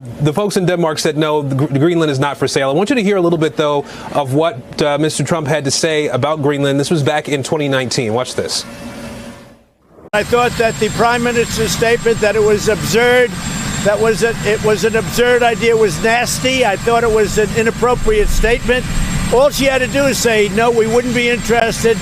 The folks in Denmark said no, Greenland is not for sale. I want you to hear a little bit, though, of what Mr. Trump had to say about Greenland. This was back in 2019. Watch this. I thought that the prime minister's statement that it was absurd, it was an absurd idea, was nasty. I thought it was an inappropriate statement. All she had to do is say, no, we wouldn't be interested.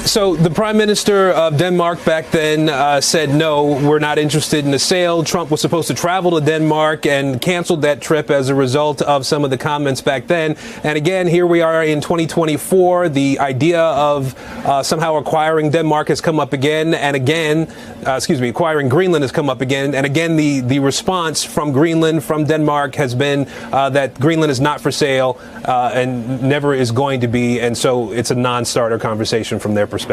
So the prime minister of Denmark back then said, no, we're not interested in the sale. Trump was supposed to travel to Denmark and canceled that trip as a result of some of the comments back then. And again, here we are in 2024. The idea of somehow acquiring Denmark has come up again and again. Acquiring Greenland has come up again. And again, the response from Greenland, from Denmark, has been that Greenland is not for sale and never is going to be. And so it's a non-starter conversation from their perspective.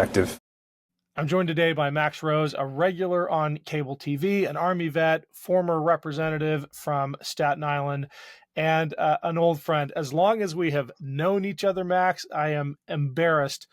I'm joined today by Max Rose, a regular on cable TV, an Army vet, former representative from Staten Island, and an old friend. As long as we have known each other, Max, I am embarrassed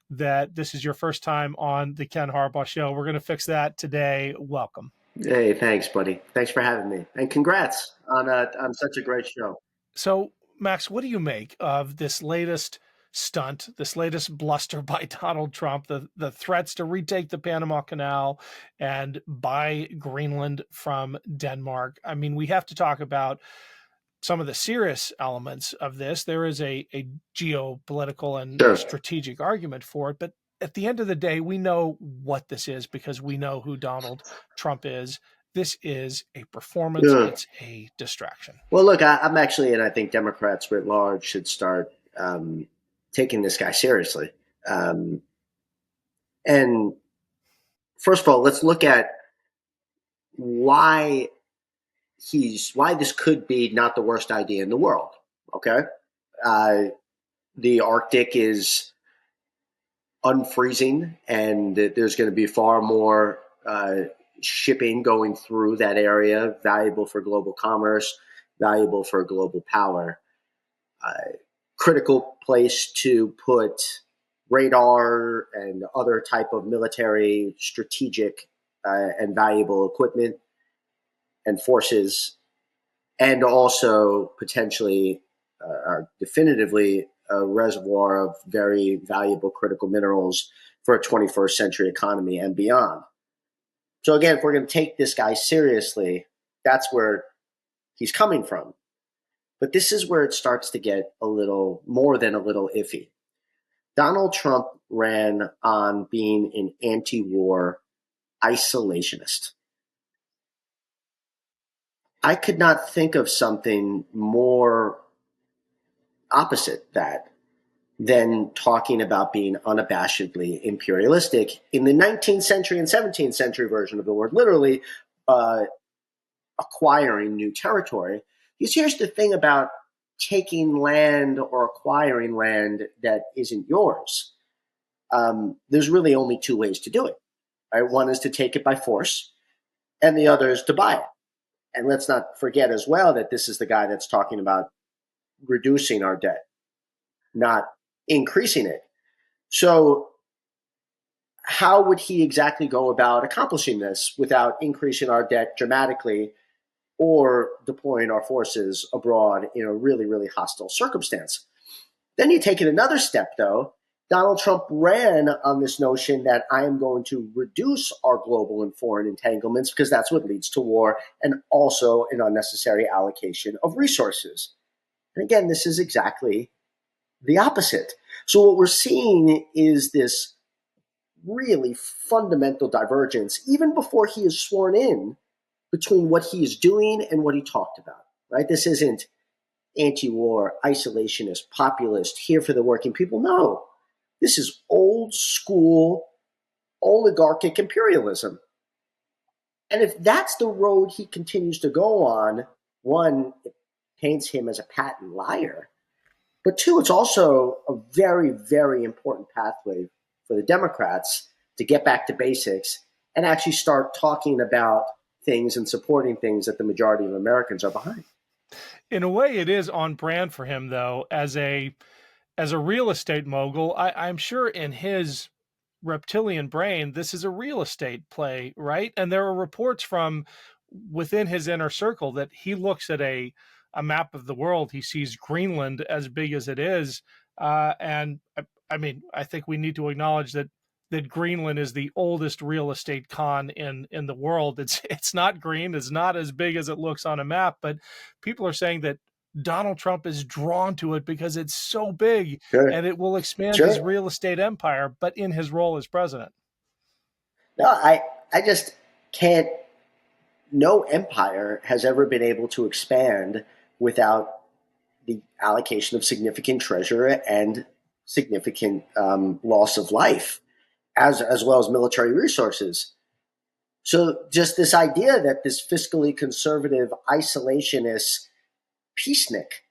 that this is your first time on the Ken Harbaugh Show. We're going to fix that today. Welcome. Hey, thanks, buddy. Thanks for having me. And congrats on such a great show. So, Max, what do you make of this latest stunt, this latest bluster by Donald Trump, the threats to retake the Panama Canal and buy Greenland from Denmark? I mean, we have to talk about some of the serious elements of this. There is a geopolitical and strategic argument for it, but at the end of the day, we know what this is because we know who Donald Trump is. This is a performance. It's a distraction. Well, look, I'm actually, and I think Democrats writ large should start taking this guy seriously. And first of all, let's look at why this could be not the worst idea in the world. Okay. The Arctic is unfreezing and there's going to be far more shipping going through that area, valuable for global commerce, valuable for global power. Critical place to put radar and other type of military, strategic, and valuable equipment and forces, and also potentially, definitively, a reservoir of very valuable critical minerals for a 21st century economy and beyond. So again, if we're going to take this guy seriously, that's where he's coming from. But this is where it starts to get a little more than a little iffy. Donald Trump ran on being an anti-war isolationist. I could not think of something more opposite that than talking about being unabashedly imperialistic in the 19th century and 17th century version of the word, literally acquiring new territory. Because here's the thing about taking land or acquiring land that isn't yours. There's really only two ways to do it. Right? One is to take it by force, and the other is to buy it. And let's not forget as well that this is the guy that's talking about reducing our debt, not increasing it. So how would he exactly go about accomplishing this without increasing our debt dramatically or deploying our forces abroad in a really, really hostile circumstance? Then you take it another step, though. Donald Trump ran on this notion that I am going to reduce our global and foreign entanglements because that's what leads to war and also an unnecessary allocation of resources. And again, this is exactly the opposite. So what we're seeing is this really fundamental divergence, even before he is sworn in, between what he is doing and what he talked about, right? This isn't anti-war, isolationist, populist, here for the working people. No, this is old school oligarchic imperialism. And if that's the road he continues to go on, one, it paints him as a patent liar. But two, it's also a very, very important pathway for the Democrats to get back to basics and actually start talking about things and supporting things that the majority of Americans are behind. In a way, it is on brand for him, though, as a real estate mogul. I'm sure in his reptilian brain, this is a real estate play, right? And there are reports from within his inner circle that he looks at a map of the world, he sees Greenland as big as it is. And I mean, I think we need to acknowledge that Greenland is the oldest real estate con in the world. It's not green, it's not as big as it looks on a map, but people are saying that Donald Trump is drawn to it because it's so big Sure. and it will expand Sure. his real estate empire, but in his role as president. No, I just can't. No empire has ever been able to expand without the allocation of significant treasure and significant loss of life, as well as military resources. So just this idea that this fiscally conservative, isolationist peacenik,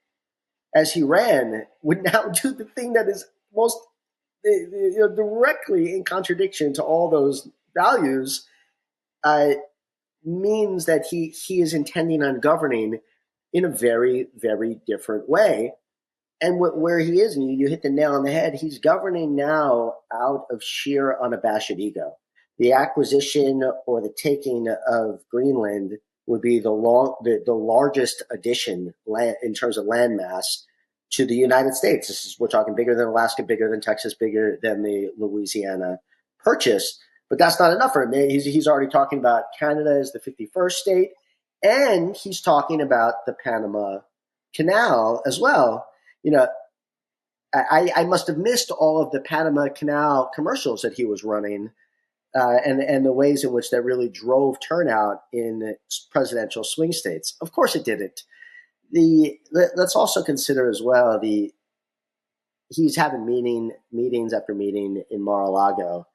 as he ran, would now do the thing that is most directly in contradiction to all those values, means that he is intending on governing in a very, very different way. And where he is, and you hit the nail on the head, he's governing now out of sheer unabashed ego. The acquisition or the taking of Greenland would be the largest addition in terms of land mass to the United States. We're talking bigger than Alaska, bigger than Texas, bigger than the Louisiana Purchase. But that's not enough for him. He's already talking about Canada as the 51st state, and he's talking about the Panama Canal as well. You know, I must have missed all of the Panama Canal commercials that he was running, and the ways in which that really drove turnout in presidential swing states. Of course it didn't. Let's also consider as well he's having meetings after meeting in Mar-a-Lago,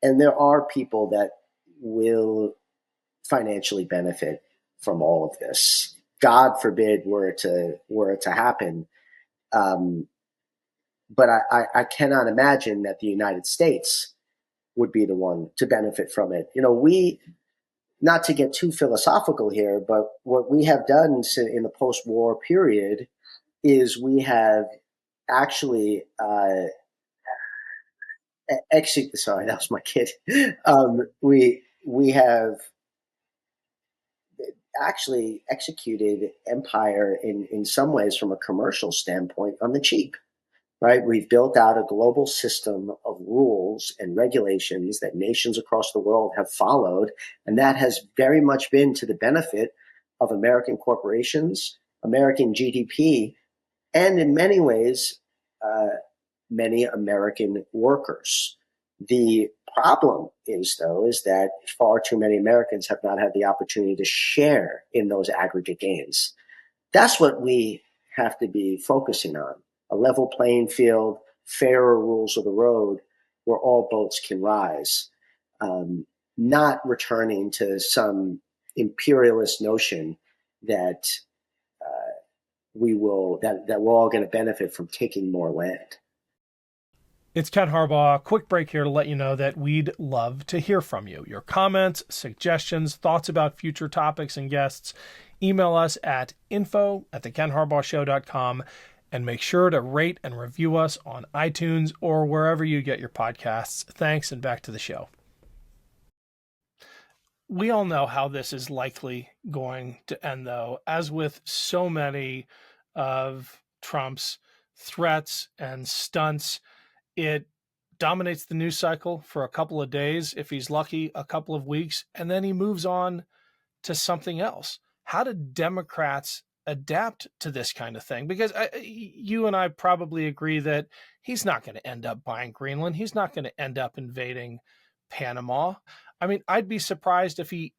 and there are people that will financially benefit from all of this. God forbid were it to happen. But I cannot imagine that the United States would be the one to benefit from it. You know, not to get too philosophical here, but what we have done in the post-war period is we have actually sorry, that was my kid. We have actually executed empire in some ways from a commercial standpoint on the cheap. Right? We've built out a global system of rules and regulations that nations across the world have followed, and that has very much been to the benefit of American corporations, American GDP, and in many ways, many American workers. The problem is that far too many Americans have not had the opportunity to share in those aggregate gains. That's what we have to be focusing on. A level playing field, fairer rules of the road where all boats can rise, not returning to some imperialist notion that we're all going to benefit from taking more land. It's Ken Harbaugh. Quick break here to let you know that we'd love to hear from you. Your comments, suggestions, thoughts about future topics and guests. Email us at info@thekenharbaughshow.com. And make sure to rate and review us on iTunes or wherever you get your podcasts. Thanks, and back to the show. We all know how this is likely going to end, though. As with so many of Trump's threats and stunts, it dominates the news cycle for a couple of days, if he's lucky, a couple of weeks, and then he moves on to something else. How do Democrats adapt to this kind of thing? Because you and I probably agree that he's not going to end up buying Greenland. He's not going to end up invading Panama. I mean, I'd be surprised if he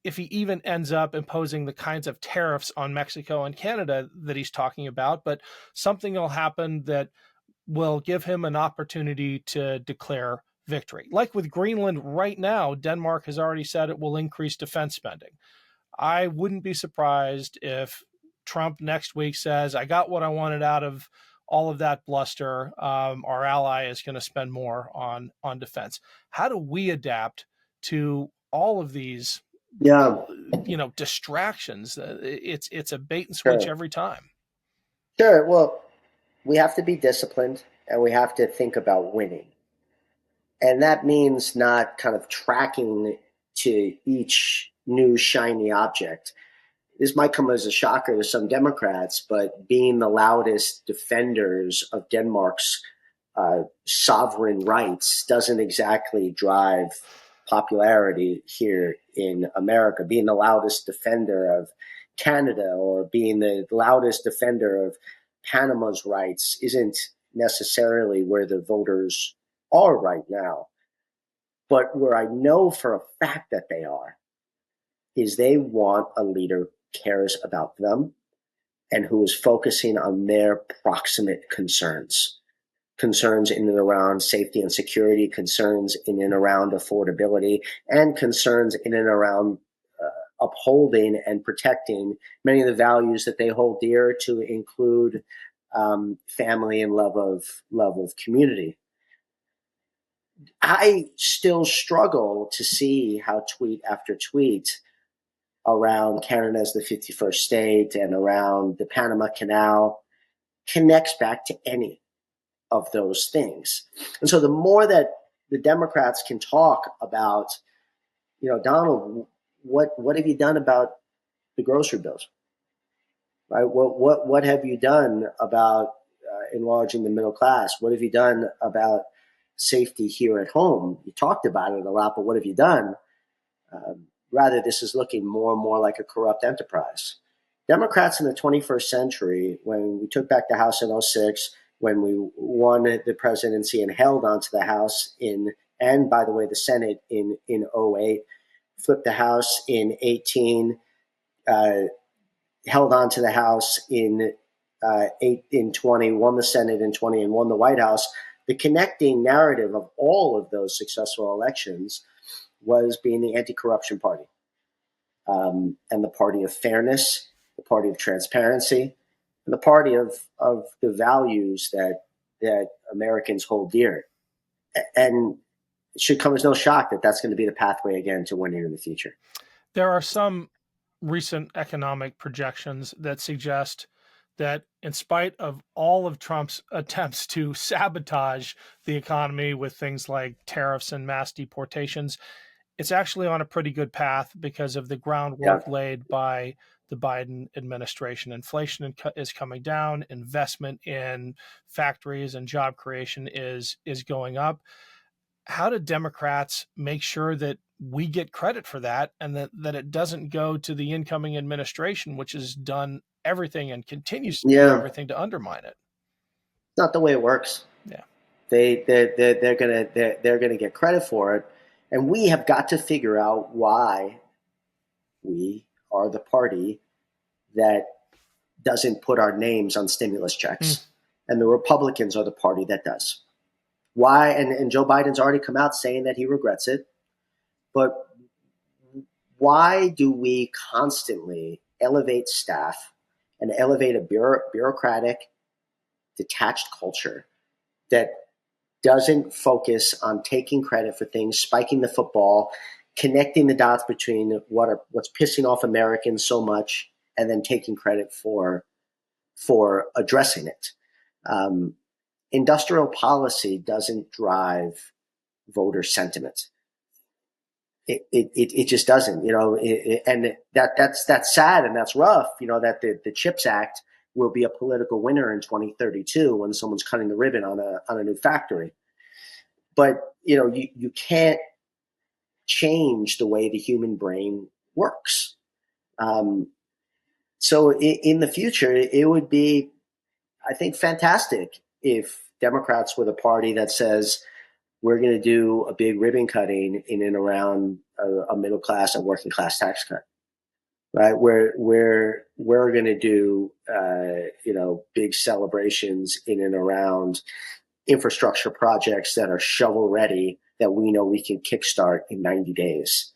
even ends up imposing the kinds of tariffs on Mexico and Canada that he's talking about, but something will happen that will give him an opportunity to declare victory. Like with Greenland right now, Denmark has already said it will increase defense spending. I wouldn't be surprised if Trump next week says, I got what I wanted out of all of that bluster. Our ally is going to spend more on defense. How do we adapt to all of these, distractions? It's a bait and switch every time. Sure. Well, we have to be disciplined and we have to think about winning. And that means not kind of tracking to each new shiny object. This might come as a shocker to some Democrats, but being the loudest defenders of Denmark's sovereign rights doesn't exactly drive popularity here in America. Being the loudest defender of Canada or being the loudest defender of Panama's rights isn't necessarily where the voters are right now. But where I know for a fact that they are is they want a leader who cares about them and who is focusing on their proximate concerns in and around safety and security, concerns in and around affordability, and concerns in and around upholding and protecting many of the values that they hold dear, to include family and love of community. I still struggle to see how tweet after tweet around Canada as the 51st state and around the Panama Canal connects back to any of those things. And so the more that the Democrats can talk about, Donald, what have you done about the grocery bills? Right? What have you done about enlarging the middle class? What have you done about safety here at home? You talked about it a lot, but what have you done? Rather, this is looking more and more like a corrupt enterprise. Democrats in the 21st century, when we took back the House in 2006, when we won the presidency and held onto the House and by the way, the Senate in 2008, flipped the House in 2018, held on to the House in 2020, won the Senate in 2020, and won the White House. The connecting narrative of all of those successful elections was being the anti-corruption party, and the party of fairness, the party of transparency, and the party of the values that Americans hold dear. And it should come as no shock that that's going to be the pathway again to winning in the future. There are some recent economic projections that suggest that in spite of all of Trump's attempts to sabotage the economy with things like tariffs and mass deportations, it's actually on a pretty good path because of the groundwork laid by the Biden administration. Inflation is coming down, investment in factories and job creation is going up. How do Democrats make sure that we get credit for that and that it doesn't go to the incoming administration, which has done everything and continues to do everything to undermine it? It's not the way it works. Yeah. They're gonna get credit for it. And we have got to figure out why we are the party that doesn't put our names on stimulus checks. And the Republicans are the party that does. Why? And Joe Biden's already come out saying that he regrets it. But why do we constantly elevate staff and elevate a bureaucratic, detached culture that doesn't focus on taking credit for things, spiking the football, connecting the dots between what's pissing off Americans so much, and then taking credit for addressing it? Industrial policy doesn't drive voter sentiment. It just doesn't, and that's sad and that's rough, that the CHIPS Act will be a political winner in 2032 when someone's cutting the ribbon on a new factory. But, you can't change the way the human brain works. So in the future, it would be, I think, fantastic if Democrats were the party that says, we're going to do a big ribbon cutting in and around a middle class and working class tax cut, right? We're going to do, big celebrations in and around infrastructure projects that are shovel ready that we know we can kickstart in 90 days.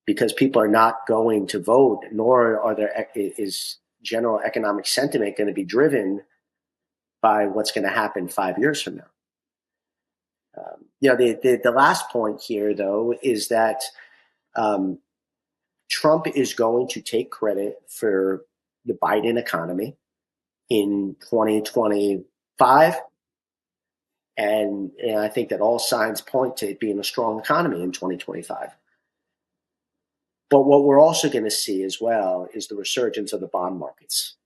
Because people are not going to vote, nor is general economic sentiment going to be driven by what's going to happen 5 years from now. The last point here, though, is that Trump is going to take credit for the Biden economy in 2025. And I think that all signs point to it being a strong economy in 2025. But what we're also going to see as well is the resurgence of the bond markets.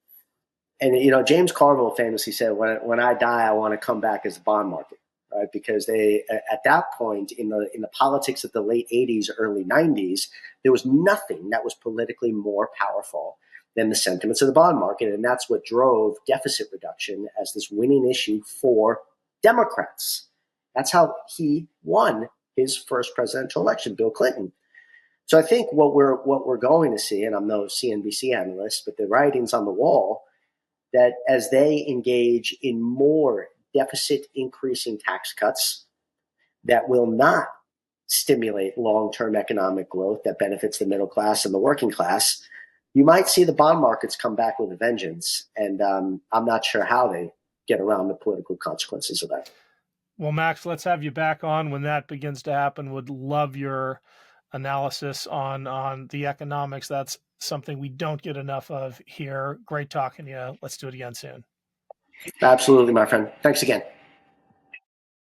And, you know, James Carville famously said, when I die, I want to come back as a bond market, right? Because they, at that point in the politics of the late 80s, early 90s, there was nothing that was politically more powerful than the sentiments of the bond market. And that's what drove deficit reduction as this winning issue for Democrats. That's how he won his first presidential election, Bill Clinton. So I think what we're going to see, and I'm no CNBC analyst, but the writing's on the wall, that as they engage in more deficit increasing tax cuts that will not stimulate long-term economic growth that benefits the middle class and the working class, you might see the bond markets come back with a vengeance. And I'm not sure how they get around the political consequences of that. Well, Max, let's have you back on when that begins to happen. Would love your analysis on the economics. That's something we don't get enough of here. Great talking to you. Let's do it again soon. Absolutely, my friend. Thanks again.